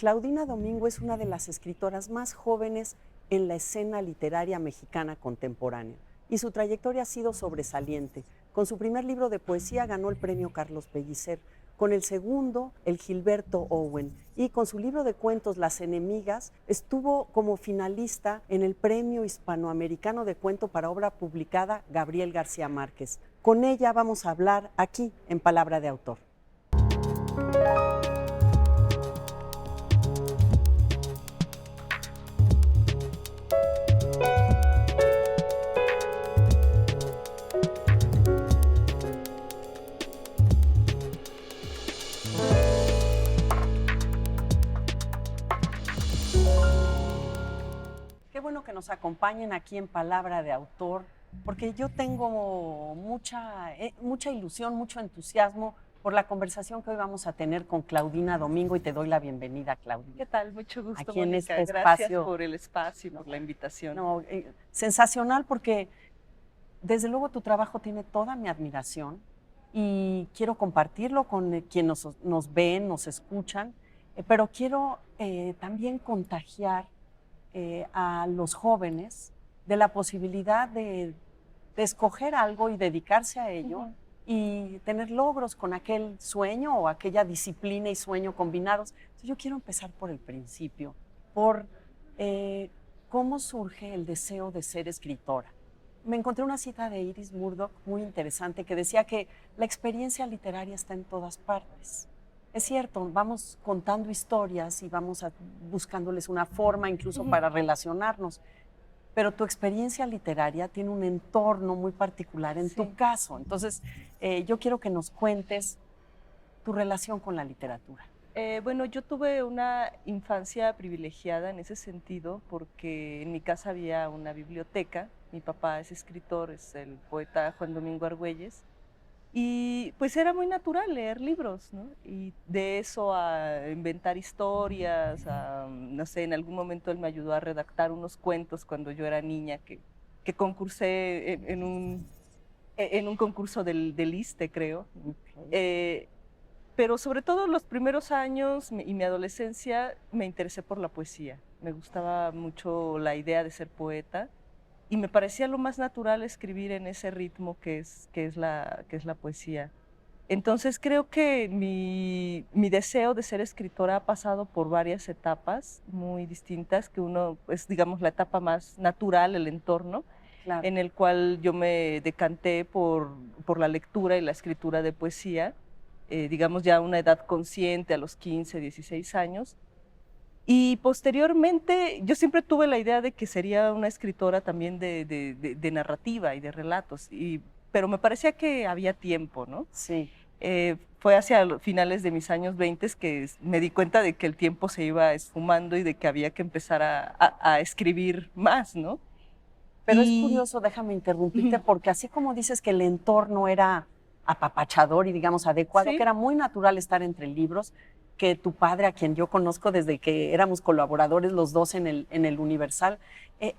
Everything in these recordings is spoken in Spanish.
Claudina Domingo es una de las escritoras más jóvenes en la escena literaria mexicana contemporánea y su trayectoria ha sido sobresaliente. Con su primer libro de poesía ganó el premio Carlos Pellicer, con el segundo el Gilberto Owen y con su libro de cuentos Las Enemigas estuvo como finalista en el Premio Hispanoamericano de Cuento para Obra Publicada Gabriel García Márquez. Con ella vamos a hablar aquí en Palabra de Autor. Qué bueno que nos acompañen aquí en Palabra de Autor, porque yo tengo mucha ilusión, mucho entusiasmo por la conversación que hoy vamos a tener con Claudina Domingo y te doy la bienvenida, Claudina. ¿Qué tal? Mucho gusto, aquí en Mónica. este Gracias espacio. por el espacio y por la invitación. No, sensacional porque desde luego tu trabajo tiene toda mi admiración y quiero compartirlo con quienes nos ven, nos escuchan, pero quiero también contagiar a los jóvenes de la posibilidad de escoger algo y dedicarse a ello y tener logros con aquel sueño o aquella disciplina y sueño combinados. Entonces, yo quiero empezar por el principio, por cómo surge el deseo de ser escritora. Me encontré una cita de Iris Murdoch muy interesante que decía que la experiencia literaria está en todas partes. Es cierto, vamos contando historias y vamos buscándoles una forma incluso para relacionarnos, pero tu experiencia literaria tiene un entorno muy particular en tu caso. Entonces, yo quiero que nos cuentes tu relación con la literatura. Bueno, yo tuve una infancia privilegiada en ese sentido porque en mi casa había una biblioteca. Mi papá es escritor, es el poeta Juan Domingo Argüelles. Y pues era muy natural leer libros, ¿no? Y de eso a inventar historias, no sé, en algún momento él me ayudó a redactar unos cuentos cuando yo era niña que concursé en un concurso del ISSSTE, creo. Okay. Pero sobre todo los primeros años y mi adolescencia me interesé por la poesía. Me gustaba mucho la idea de ser poeta. Y me parecía lo más natural escribir en ese ritmo que es la poesía. Entonces creo que mi deseo de ser escritora ha pasado por varias etapas muy distintas, que uno es, digamos, la etapa más natural, el entorno, Claro. en el cual yo me decanté por la lectura y la escritura de poesía, digamos ya a una edad consciente, a los 15, 16 años. Y posteriormente, yo siempre tuve la idea de que sería una escritora también de narrativa y de relatos, pero me parecía que había tiempo, ¿no? Sí. Fue hacia los finales de mis años 20 que me di cuenta de que el tiempo se iba esfumando y de que había que empezar a escribir más, ¿no? Pero es curioso, déjame interrumpirte, porque así como dices que el entorno era apapachador y, digamos, adecuado, Sí. que era muy natural estar entre libros, que tu padre, a quien yo conozco desde que éramos colaboradores los dos en el Universal,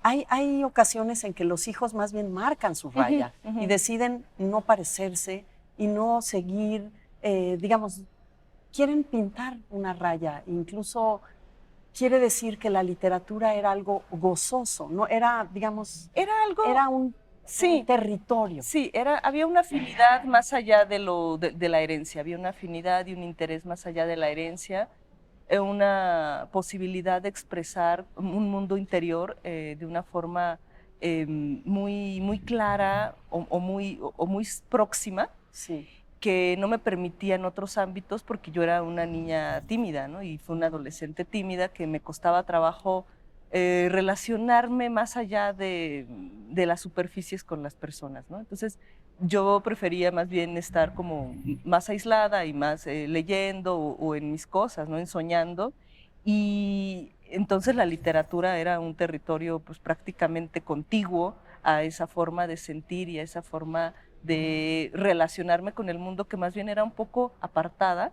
hay ocasiones en que los hijos más bien marcan su raya y deciden no parecerse y no seguir, digamos, quieren pintar una raya, incluso quiere decir que la literatura era algo gozoso, no era, digamos, Era algo, era un territorio. Sí, había una afinidad más allá de la herencia, había una afinidad y un interés más allá de la herencia, una posibilidad de expresar un mundo interior de una forma muy clara o muy próxima. Sí. Que no me permitía en otros ámbitos porque yo era una niña tímida, ¿no? Y fue una adolescente tímida que me costaba trabajo relacionarme más allá de las superficies con las personas, ¿no? Entonces yo prefería más bien estar como más aislada y más leyendo o en mis cosas, ¿no? En soñando. Y entonces la literatura era un territorio pues prácticamente contiguo a esa forma de sentir y a esa forma de relacionarme con el mundo que más bien era un poco apartada.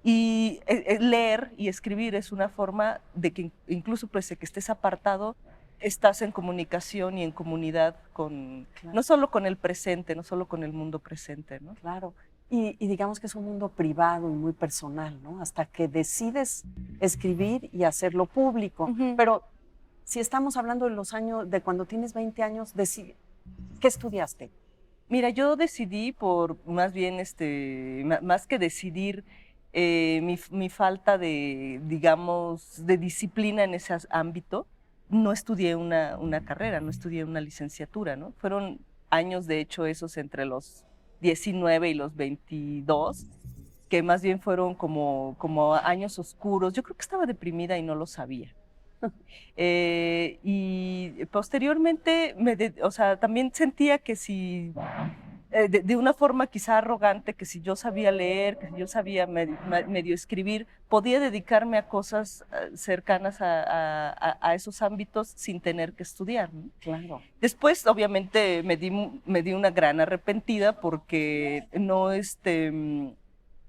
Y leer y escribir es una forma de que incluso pese que estés apartado, estás en comunicación y en comunidad con, Claro. no solo con el presente, no solo con el mundo presente, ¿no? Claro. Y digamos que es un mundo privado y muy personal, ¿no? Hasta que decides escribir y hacerlo público. Ujú. Pero si estamos hablando de los años, de cuando tienes 20 años, ¿qué estudiaste? Mira, yo decidí por más bien, más que decidir, mi falta de, digamos, de disciplina en ese ámbito, no estudié una carrera, no estudié una licenciatura, ¿no? Fueron años, de hecho, esos entre los 19 y los 22, que más bien fueron como años oscuros. Yo creo que estaba deprimida y no lo sabía. Y posteriormente, o sea, también sentía que si, de una forma quizá arrogante, que si yo sabía leer, que si yo sabía medio escribir, podía dedicarme a cosas cercanas a esos ámbitos sin tener que estudiar, ¿no? Claro. Después, obviamente, me di una gran arrepentida porque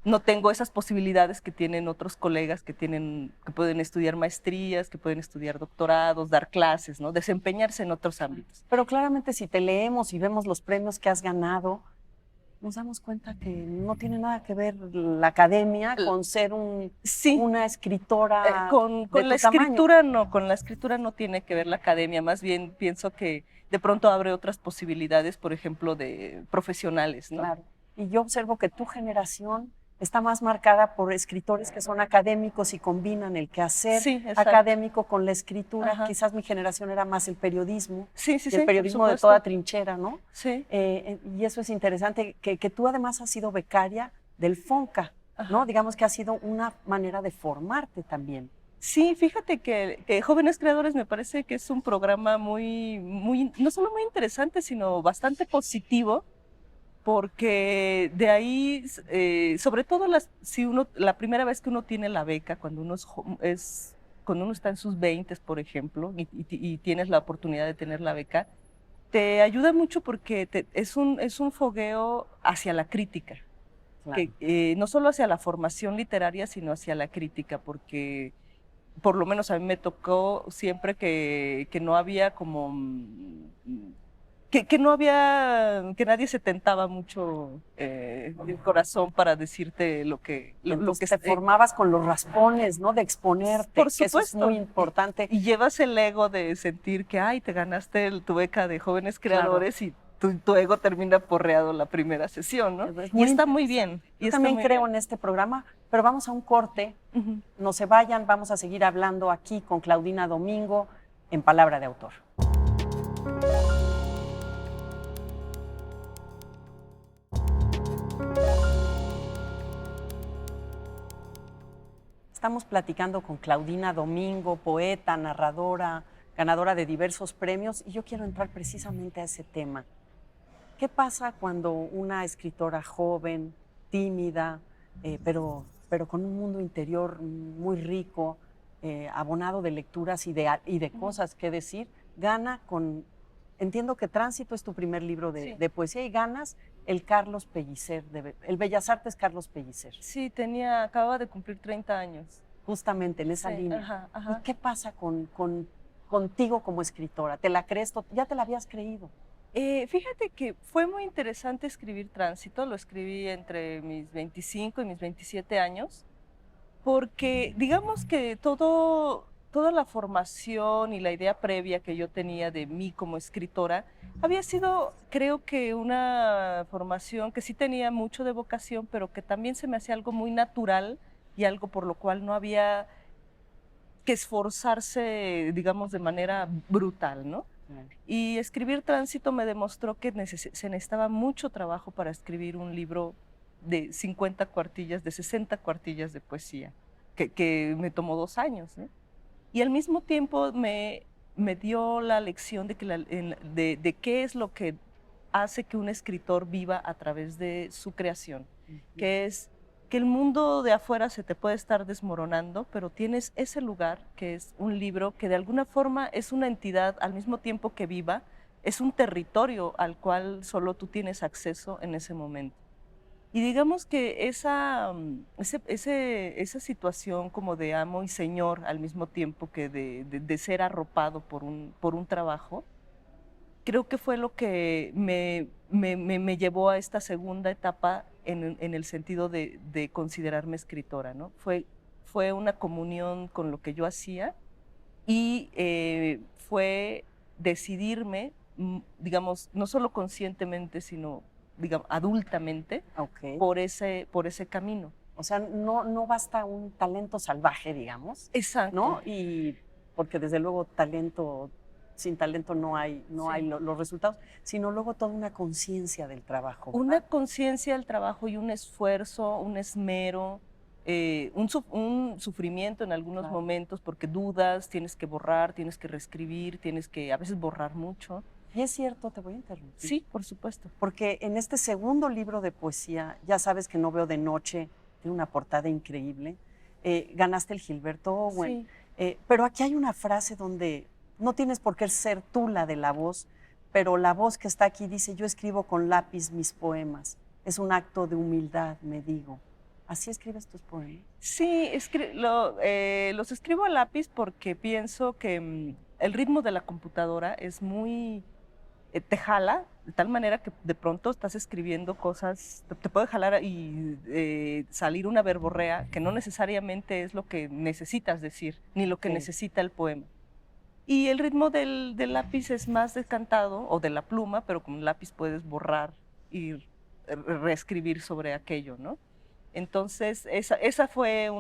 no tengo esas posibilidades que tienen otros colegas que pueden estudiar maestrías, que pueden estudiar doctorados, dar clases, ¿no? Desempeñarse en otros ámbitos. Pero claramente si te leemos y vemos los premios que has ganado, nos damos cuenta que no tiene nada que ver la academia con ser Sí, una escritora con de la tu tamaño. escritura no, con la escritura no tiene que ver la academia, más bien pienso que de pronto abre otras posibilidades, por ejemplo, de profesionales, ¿no? Claro. Y yo observo que tu generación está más marcada por escritores que son académicos y combinan el quehacer Sí, exacto. académico con la escritura. Ajá. Quizás mi generación era más el periodismo, Sí, sí, y el sí, periodismo por de supuesto. toda trinchera, ¿no? Sí. Y eso es interesante, que tú además has sido becaria del FONCA, ¿no? Ajá. Digamos que ha sido una manera de formarte también. Sí, fíjate que Jóvenes Creadores me parece que es un programa no solo muy interesante, sino bastante positivo, porque de ahí, sobre todo la primera vez que uno tiene la beca, cuando cuando uno está en sus 20, por ejemplo, y tienes la oportunidad de tener la beca, te ayuda mucho porque es un fogueo hacia la crítica, Claro. no solo hacia la formación literaria, sino hacia la crítica, porque por lo menos a mí me tocó siempre que no había como que no había, que nadie se tentaba mucho el corazón para decirte lo que Entonces te formabas con los raspones, ¿no? De exponerte, por que eso es supuesto. muy importante. Y llevas el ego de sentir que, ay, te ganaste tu beca de Jóvenes Creadores, Claro. y tu ego termina porreado la primera sesión, ¿no? Es Y muy está muy interesante. bien. Yo también creo en este programa, pero vamos a un corte. No se vayan, vamos a seguir hablando aquí con Claudina Domingo en Palabra de Autor. Estamos platicando con Claudina Domingo, poeta, narradora, ganadora de diversos premios, y yo quiero entrar precisamente a ese tema. ¿Qué pasa cuando una escritora joven, tímida, pero con un mundo interior muy rico, abonado de lecturas y de cosas que decir, gana con... Entiendo que Tránsito es tu primer libro de poesía y ganas el Carlos Pellicer, el Bellas Artes Carlos Pellicer. Sí, acababa de cumplir 30 años. Justamente en esa línea. Ajá, ajá. ¿Y qué pasa contigo como escritora? ¿Te la crees? ¿Ya te la habías creído? Fíjate que fue muy interesante escribir Tránsito, lo escribí entre mis 25 y mis 27 años, porque digamos que toda la formación y la idea previa que yo tenía de mí como escritora había sido, creo que una formación que sí tenía mucho de vocación, pero que también se me hacía algo muy natural y algo por lo cual no había que esforzarse, digamos, de manera brutal, ¿no? Y escribir Tránsito me demostró que se necesitaba mucho trabajo para escribir un libro de 50 cuartillas, de 60 cuartillas de poesía, que me tomó 2 años, ¿no? Y al mismo tiempo me dio la lección de qué es lo que hace que un escritor viva a través de su creación, que es que el mundo de afuera se te puede estar desmoronando, pero tienes ese lugar que es un libro que de alguna forma es una entidad al mismo tiempo que viva, es un territorio al cual solo tú tienes acceso en ese momento. Y digamos que esa situación como de amo y señor al mismo tiempo que de ser arropado por un trabajo, creo que fue lo que me llevó a esta segunda etapa en el sentido de considerarme escritora, ¿no? Fue una comunión con lo que yo hacía y fue decidirme, digamos, no solo conscientemente, sino, digamos, adultamente, Ok. por ese camino. O sea, no basta un talento salvaje, digamos, Exacto. ¿no? Y porque desde luego sin talento no hay Sí. los resultados, sino luego toda una conciencia del trabajo. Una conciencia del trabajo y un esfuerzo, un esmero, un sufrimiento en algunos Claro. momentos porque dudas, tienes que borrar, tienes que reescribir, tienes que a veces borrar mucho. Y es cierto, te voy a interrumpir. Sí, por supuesto. Porque en este segundo libro de poesía, ya sabes que No veo de noche, tiene una portada increíble, ganaste el Gilberto Owen, Sí. pero aquí hay una frase donde no tienes por qué ser tú la de la voz, pero la voz que está aquí dice, yo escribo con lápiz mis poemas, es un acto de humildad, me digo. ¿Así escribes tus poemas? Sí, los escribo a lápiz porque pienso que el ritmo de la computadora es muy, te jala, de tal manera que de pronto estás escribiendo cosas, te puede jalar y salir una verborrea que no necesariamente es lo que necesitas decir, ni lo que Sí. necesita el poema. Y el ritmo del lápiz es más descantado, o de la pluma, pero con un lápiz puedes borrar y reescribir sobre aquello, ¿no? Entonces, esa fue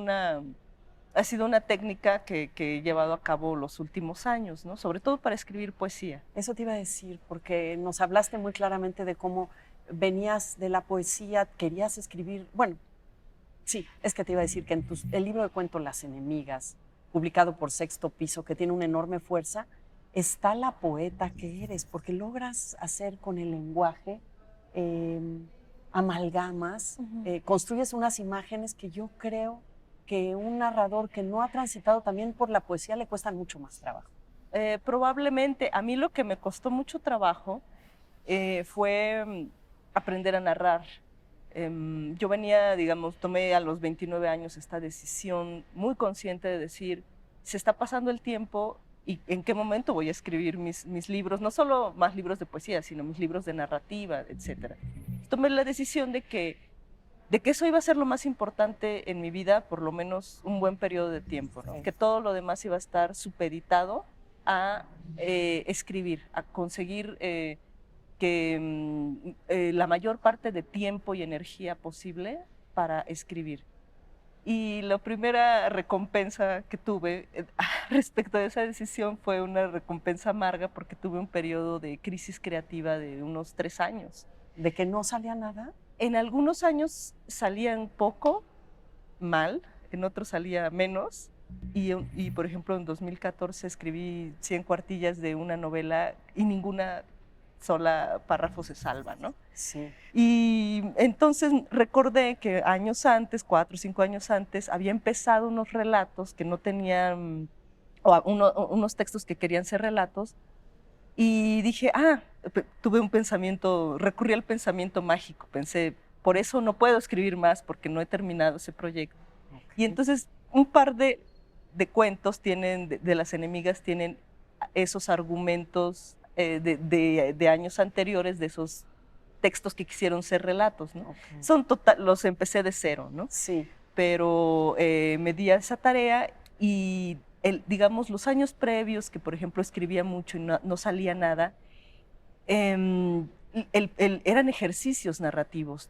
ha sido una técnica que he llevado a cabo los últimos años, ¿no? Sobre todo para escribir poesía. Eso te iba a decir, porque nos hablaste muy claramente de cómo venías de la poesía, querías escribir, bueno, sí, es que te iba a decir que en el libro de cuento Las Enemigas, publicado por Sexto Piso, que tiene una enorme fuerza, está la poeta que eres, porque logras hacer con el lenguaje amalgamas, construyes unas imágenes que yo creo que un narrador que no ha transitado también por la poesía le cuestan mucho más trabajo. Probablemente, a mí lo que me costó mucho trabajo fue aprender a narrar. Yo venía, digamos, tomé a los 29 años esta decisión muy consciente de decir, se está pasando el tiempo y en qué momento voy a escribir mis libros, no solo más libros de poesía, sino mis libros de narrativa, etc. Tomé la decisión de que eso iba a ser lo más importante en mi vida, por lo menos un buen periodo de tiempo, ¿no? Que todo lo demás iba a estar supeditado a escribir, a conseguir la mayor parte de tiempo y energía posible para escribir. Y la primera recompensa que tuve respecto a esa decisión fue una recompensa amarga porque tuve un periodo de crisis creativa de unos 3 años. ¿De que no salía nada? En algunos años salían poco, mal, en otros salía menos. Y por ejemplo, en 2014 escribí 100 cuartillas de una novela y ninguna sola párrafo se salva, ¿no? Sí. Y entonces recordé que años antes, 4 o 5 años antes, había empezado unos relatos que no tenían, unos textos que querían ser relatos, y dije, tuve un pensamiento, recurrí al pensamiento mágico, pensé, por eso no puedo escribir más, porque no he terminado ese proyecto. Okay. Y entonces un par de cuentos de Las Enemigas tienen esos argumentos de años anteriores, de esos textos que quisieron ser relatos, ¿no? Okay. Los empecé de cero, ¿no? Sí. Pero me di a esa tarea y, digamos, los años previos, que por ejemplo escribía mucho y no salía nada, eran ejercicios narrativos.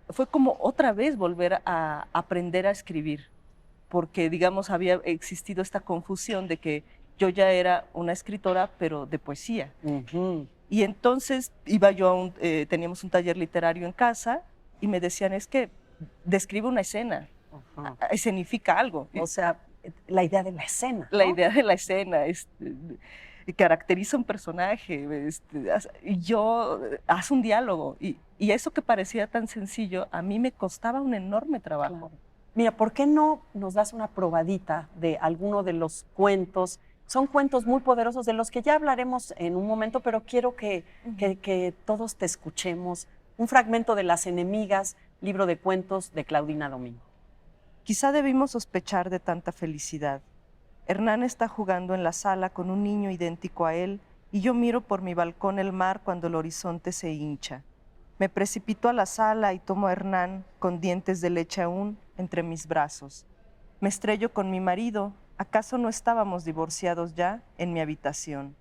Fue como otra vez volver a aprender a escribir, porque, digamos, había existido esta confusión de que yo ya era una escritora, pero de poesía. Y entonces teníamos un taller literario en casa y me decían, es que describe una escena, escenifica algo. O sea, la idea de la escena, ¿no? La idea de la escena, caracteriza un personaje, y yo haz un diálogo. Y eso que parecía tan sencillo, a mí me costaba un enorme trabajo. Claro. Mira, ¿por qué no nos das una probadita de alguno de los cuentos? Son cuentos muy poderosos de los que ya hablaremos en un momento, pero quiero que todos te escuchemos. Un fragmento de Las Enemigas, libro de cuentos de Claudina Domingo. Quizá debimos sospechar de tanta felicidad. Hernán está jugando en la sala con un niño idéntico a él y yo miro por mi balcón el mar cuando el horizonte se hincha. Me precipito a la sala y tomo a Hernán, con dientes de leche aún, entre mis brazos. Me estrello con mi marido. ¿Acaso no estábamos divorciados ya en mi habitación?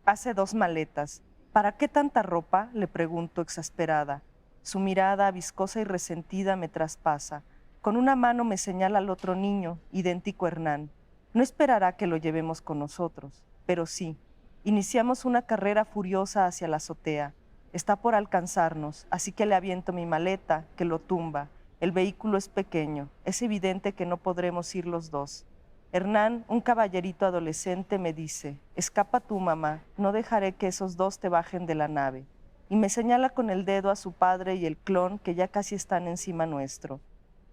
Hace 2 maletas. ¿Para qué tanta ropa?, le pregunto exasperada. Su mirada viscosa y resentida me traspasa. Con una mano me señala al otro niño, idéntico a Hernán. No esperará que lo llevemos con nosotros, pero sí. Iniciamos una carrera furiosa hacia la azotea. Está por alcanzarnos, así que le aviento mi maleta, que lo tumba. El vehículo es pequeño, es evidente que no podremos ir los dos. Hernán, un caballerito adolescente, me dice: escapa tú, mamá, no dejaré que esos dos te bajen de la nave. Y me señala con el dedo a su padre y el clon, que ya casi están encima nuestro.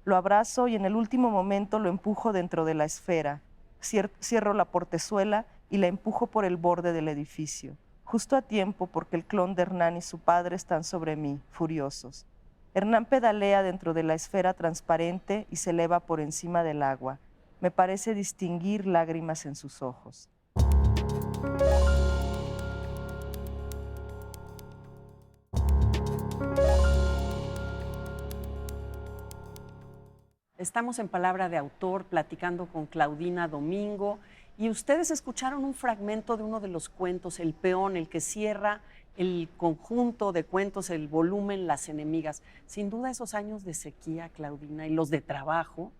Lo abrazo y en el último momento lo empujo dentro de la esfera. Cierro la portezuela y la empujo por el borde del edificio. Justo a tiempo, porque el clon de Hernán y su padre están sobre mí, furiosos. Hernán pedalea dentro de la esfera transparente y se eleva por encima del agua. Me parece distinguir lágrimas en sus ojos. Estamos en Palabra de Autor platicando con Claudina Domingo y ustedes escucharon un fragmento de uno de los cuentos, El Peón, el que cierra el conjunto de cuentos, el volumen Las Enemigas. Sin duda esos años de sequía, Claudina, y los de trabajo,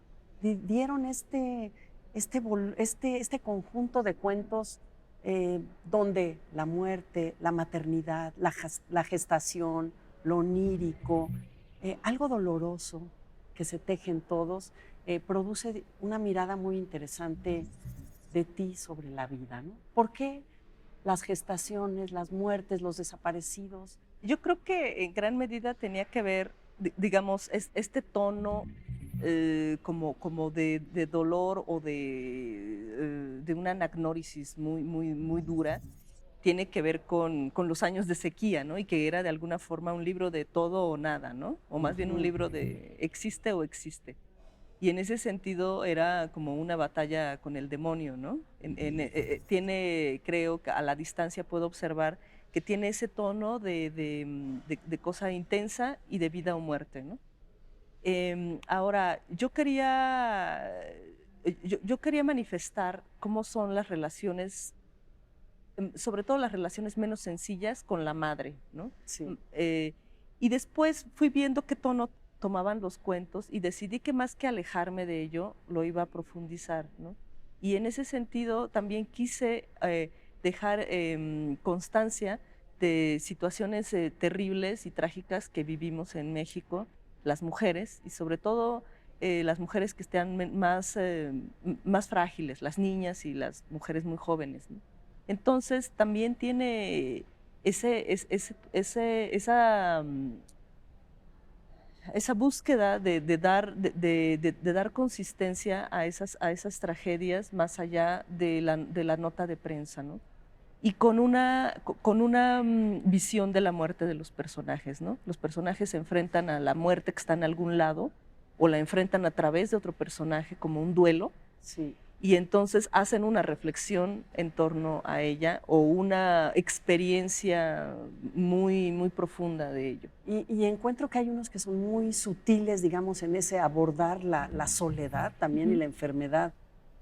dieron este conjunto de cuentos donde la muerte, la maternidad, la gestación, lo onírico, algo doloroso que se tejen todos, produce una mirada muy interesante de ti sobre la vida, ¿no? ¿Por qué las gestaciones, las muertes, los desaparecidos? Yo creo que en gran medida tenía que ver, digamos, este tono como de dolor o de una anagnórisis muy dura, tiene que ver con los años de sequía, ¿no? Y que era de alguna forma un libro de todo o nada, ¿no? O más bien un libro de existe o existe. Y en ese sentido era como una batalla con el demonio, ¿no? Tiene, creo que a la distancia puedo observar que tiene ese tono de cosa intensa y de vida o muerte, ¿no? Ahora, yo quería manifestar cómo son las relaciones, sobre todo las relaciones menos sencillas con la madre, ¿no? Sí. Y después fui viendo qué tono tomaban los cuentos y decidí que más que alejarme de ello, lo iba a profundizar, ¿no? Y en ese sentido también quise dejar constancia de situaciones terribles y trágicas que vivimos en México, las mujeres, y sobre todo las mujeres que están más frágiles, las niñas y las mujeres muy jóvenes, ¿no? Entonces también tiene esa búsqueda de dar consistencia a esas tragedias más allá de la nota de prensa, ¿no? Y con una visión de la muerte de los personajes, ¿no? Los personajes se enfrentan a la muerte que está en algún lado o la enfrentan a través de otro personaje como un duelo. Sí. Y entonces hacen una reflexión en torno a ella o una experiencia muy profunda de ello. Y encuentro que hay unos que son muy sutiles, digamos, en ese abordar la soledad también y la enfermedad,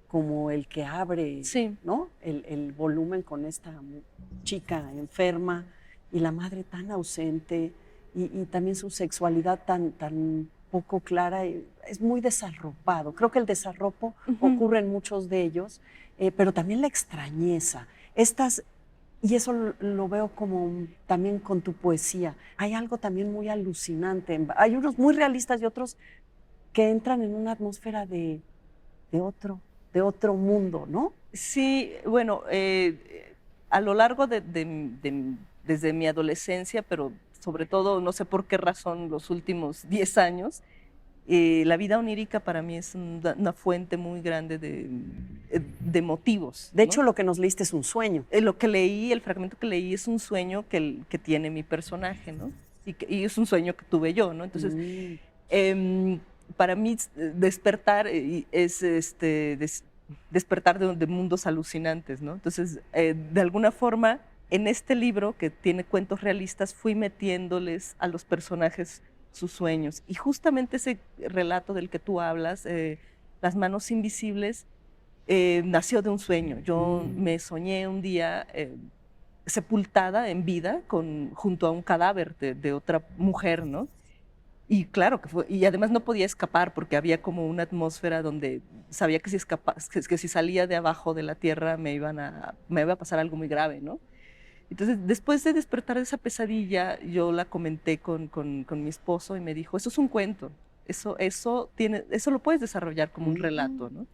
como el que abre, sí, ¿no? El volumen con esta chica enferma y la madre tan ausente y también su sexualidad tan poco clara, es muy desarropado. Creo que el desarropo ocurre en muchos de ellos, pero también la extrañeza. Y eso lo veo como también con tu poesía. Hay algo también muy alucinante. Hay unos muy realistas y otros que entran en una atmósfera de otro mundo, ¿no? Sí, bueno, a lo largo desde mi adolescencia, pero sobre todo, no sé por qué razón, los últimos 10 años, la vida onírica para mí es una fuente muy grande de motivos. De hecho, lo que nos leíste es un sueño. El fragmento que leí es un sueño que tiene mi personaje, ¿no? Y es un sueño que tuve yo, ¿no? Entonces, para mí despertar es despertar de mundos alucinantes, ¿no? Entonces, de alguna forma, en este libro, que tiene cuentos realistas, fui metiéndoles a los personajes sus sueños. Y justamente ese relato del que tú hablas, Las manos invisibles, nació de un sueño. Yo me soñé un día sepultada en vida junto a un cadáver de otra mujer, ¿no? Y claro, y además no podía escapar porque había como una atmósfera donde sabía que que si salía de abajo de la tierra me iba a pasar algo muy grave, ¿no? Entonces, después de despertar de esa pesadilla, yo la comenté con mi esposo y me dijo, eso es un cuento, eso lo puedes desarrollar como un relato, ¿no?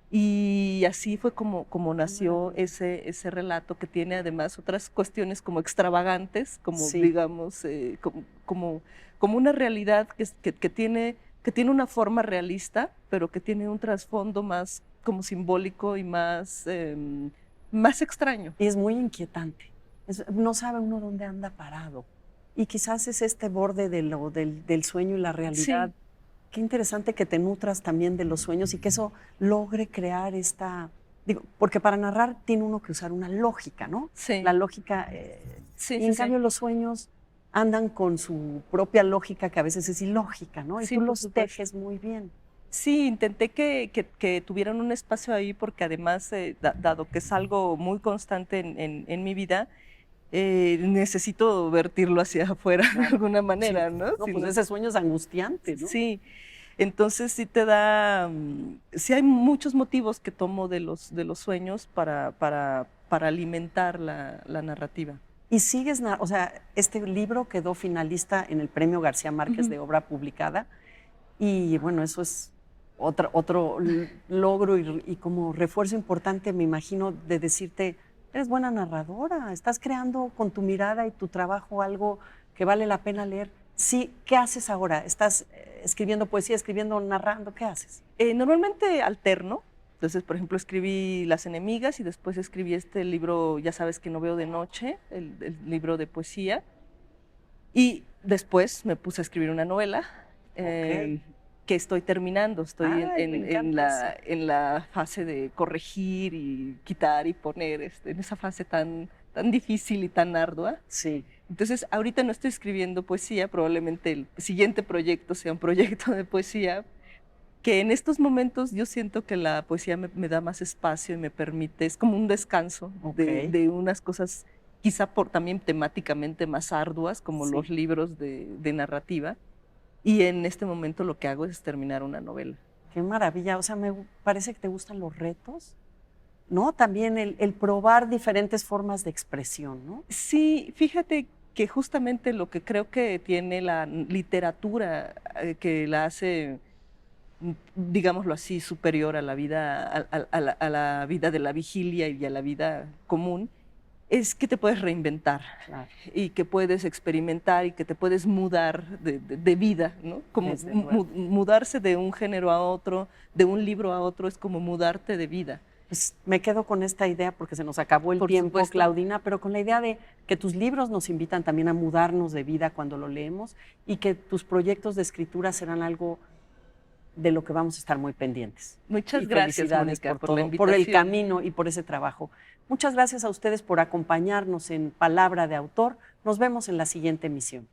Y así fue como nació ese relato, que tiene además otras cuestiones como extravagantes, como Sí. digamos, como una realidad que tiene una forma realista, pero que tiene un trasfondo más como simbólico y más extraño. Y es muy inquietante. No sabe uno dónde anda parado. Y quizás es este borde del sueño y la realidad. Sí. Qué interesante que te nutras también de los sueños y que eso logre crear digo, porque para narrar tiene uno que usar una lógica, ¿no? Sí. La lógica, Sí, y sí, en sí. cambio los sueños andan con su propia lógica, que a veces es ilógica, ¿no? Y Sí, tú por los supuesto. tejes muy bien. Sí, intenté que tuvieran un espacio ahí porque además, dado que es algo muy constante en mi vida, necesito vertirlo hacia afuera de Claro. alguna Sí. manera, ¿no? No, Si pues no- ese sueño es angustiante, ¿no? Sí, entonces sí te da, sí hay muchos motivos que tomo de los sueños para alimentar la narrativa. Y sigues, o sea, este libro quedó finalista en el Premio García Márquez Ujú. de Obra Publicada. Y bueno, eso es otro logro y como refuerzo importante, me imagino, de decirte, eres buena narradora, estás creando con tu mirada y tu trabajo algo que vale la pena leer. Sí, ¿qué haces ahora? ¿Estás escribiendo poesía, escribiendo, narrando? ¿Qué haces? Normalmente alterno. Entonces, por ejemplo, escribí Las enemigas y después escribí este libro, Ya sabes que no veo de noche, el libro de poesía. Y después me puse a escribir una novela Ok. que estoy terminando. Estoy Ay, me encanta eso. en la fase de corregir y quitar y poner, en esa fase tan difícil y tan ardua. Sí. Entonces, ahorita no estoy escribiendo poesía, probablemente el siguiente proyecto sea un proyecto de poesía, que en estos momentos yo siento que la poesía me da más espacio y me permite, es como un descanso Ok. de unas cosas quizá también temáticamente más arduas, como Sí. los libros de narrativa, y en este momento lo que hago es terminar una novela. Qué maravilla. O sea, me parece que te gustan los retos, ¿no? También el probar diferentes formas de expresión, ¿no? Sí, fíjate que justamente lo que creo que tiene la literatura, que la hace, digámoslo así, superior a la vida, a la vida de la vigilia y a la vida común, es que te puedes reinventar. Claro. Y que puedes experimentar y que te puedes mudar de vida, ¿no? Como Desde luego. mudarse de un género a otro, de un libro a otro, es como mudarte de vida. Pues me quedo con esta idea porque se nos acabó el Por tiempo, supuesto. Claudina, pero con la idea de que tus libros nos invitan también a mudarnos de vida cuando lo leemos y que tus proyectos de escritura serán algo de lo que vamos a estar muy pendientes. Muchas Y gracias, felicidades Mónica, por por la todo, por el invitación. camino y por ese trabajo. Muchas gracias a ustedes por acompañarnos en Palabra de Autor. Nos vemos en la siguiente emisión.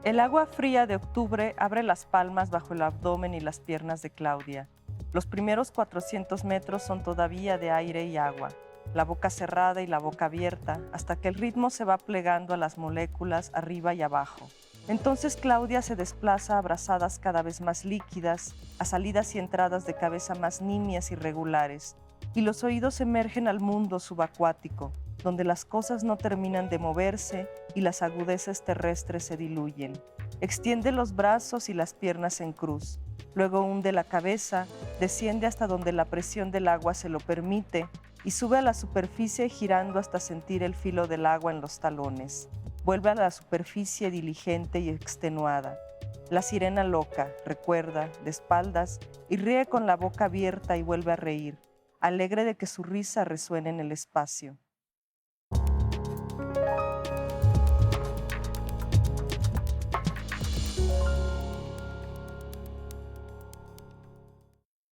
El agua fría de octubre abre las palmas bajo el abdomen y las piernas de Claudia. Los primeros 400 metros son todavía de aire y agua, la boca cerrada y la boca abierta, hasta que el ritmo se va plegando a las moléculas arriba y abajo. Entonces Claudia se desplaza a brazadas cada vez más líquidas, a salidas y entradas de cabeza más nimias y regulares, y los oídos emergen al mundo subacuático, donde las cosas no terminan de moverse y las agudeces terrestres se diluyen. Extiende los brazos y las piernas en cruz, luego hunde la cabeza, desciende hasta donde la presión del agua se lo permite y sube a la superficie girando hasta sentir el filo del agua en los talones. Vuelve a la superficie diligente y extenuada. La sirena loca, recuerda, de espaldas, y ríe con la boca abierta y vuelve a reír, alegre de que su risa resuene en el espacio.